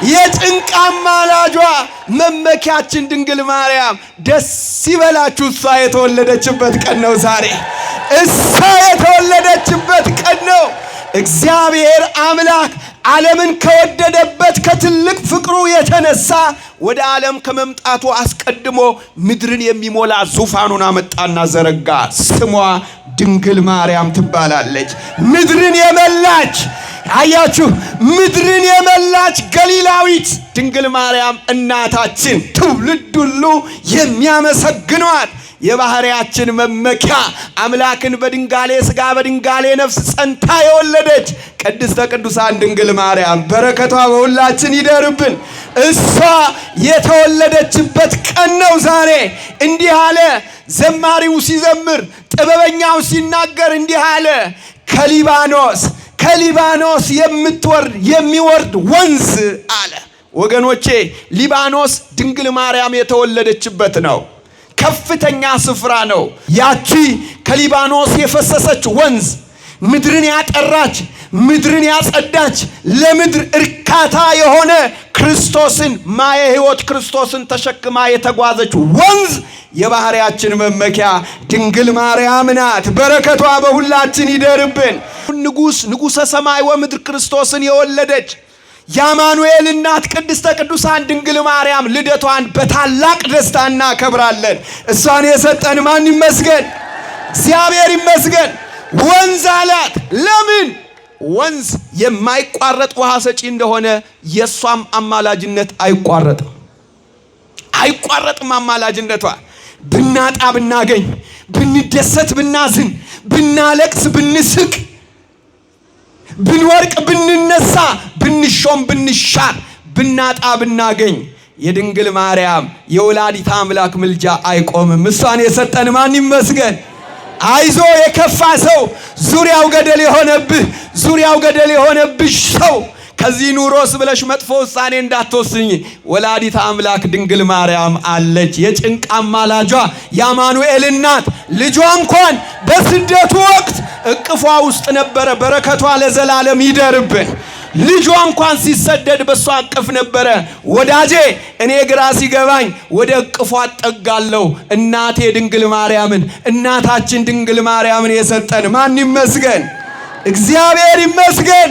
የጭንቅ አማላጇ መመኪያችን ድንግል ማርያም ደስ ይበላችሁ። እሷ የተወለደችበት ቀን ነው ዛሬ። እሷ የተወለደችበት ቀን ነው። እግዚአብሔር አምላክ ዓለምን ከወደደበት ከትልቅ ፍቅሩ የተነሳ ወደ ዓለም ከመምጣቱ አስቀድሞ ምድርን የሚሞላ ዙፋኑን አመጣና ዘረጋ። ስሟ ድንግል ማርያም ትባላለች። ምድርን የመላች አያችሁ፣ ምድርን የመላች ገሊላዊት ድንግል ማርያም እናታችን ትውልድ ሁሉ የሚያመሰግኗት የባህሪያችን መመኪያ አምላክን በድንጋሌ ሥጋ በድንጋሌ ነፍስ ጸንታ የወለደች ቅድስተ ቅዱሳን ድንግል ማርያም በረከቷ በሁላችን ይደርብን። እሷ የተወለደችበት ቀን ነው ዛሬ። እንዲህ አለ ዘማሪው ሲዘምር፣ ጥበበኛው ሲናገር እንዲህ አለ። ከሊባኖስ የሚወርድ ወንዝ አለ። ወገኖቼ ሊባኖስ ድንግል ማርያም የተወለደችበት ነው። ከፍተኛ ስፍራ ነው። ያቺ ከሊባኖስ የፈሰሰች ወንዝ ምድርን ያጠራች፣ ምድርን ያጸዳች፣ ለምድር እርካታ የሆነ ክርስቶስን ማየ ሕይወት ክርስቶስን ተሸክማ የተጓዘች ወንዝ የባህሪያችን መመኪያ ድንግል ማርያም ናት። በረከቷ በሁላችን ይደርብን። ንጉሠ ሰማይ ወምድር ክርስቶስን የወለደች የአማኑኤል እናት ቅድስተ ቅዱሳን ድንግል ማርያም ልደቷን በታላቅ ደስታ እናከብራለን። እሷን የሰጠን ማን ይመስገን? እግዚአብሔር ይመስገን። ወንዝ አላት። ለምን? ወንዝ የማይቋረጥ ውሃ ሰጪ እንደሆነ የሷም አማላጅነት አይቋረጥም አማላጅነቷ። ብናጣ ብናገኝ፣ ብንደሰት ብናዝን፣ ብናለቅስ ብንስቅ፣ ብንወርቅ ብንነሳ፣ ብንሾም ብንሻር፣ ብናጣ ብናገኝ የድንግል ማርያም የወላዲተ አምላክ ምልጃ አይቆምም። እሷን የሰጠን ማን ይመስገን? አይዞ የከፋ ሰው፣ ዙሪያው ገደል የሆነብሽ ሰው ከዚህ ኑሮስ ብለሽ መጥፎ ውሳኔ እንዳትወስኝ፣ ወላዲተ አምላክ ድንግል ማርያም አለች። የጭንቅ አማላጇ የአማኑኤል እናት ልጇ እንኳን በስደቱ ወቅት እቅፏ ውስጥ ነበረ። በረከቷ ለዘላለም ይደርብን። ልጇ እንኳን ሲሰደድ በሷ እቅፍ ነበረ። ወዳጄ እኔ ግራ ሲገባኝ ወደ እቅፏ አጠጋለሁ። እናቴ ድንግል ማርያምን፣ እናታችን ድንግል ማርያምን የሰጠን ማን ይመስገን? እግዚአብሔር ይመስገን።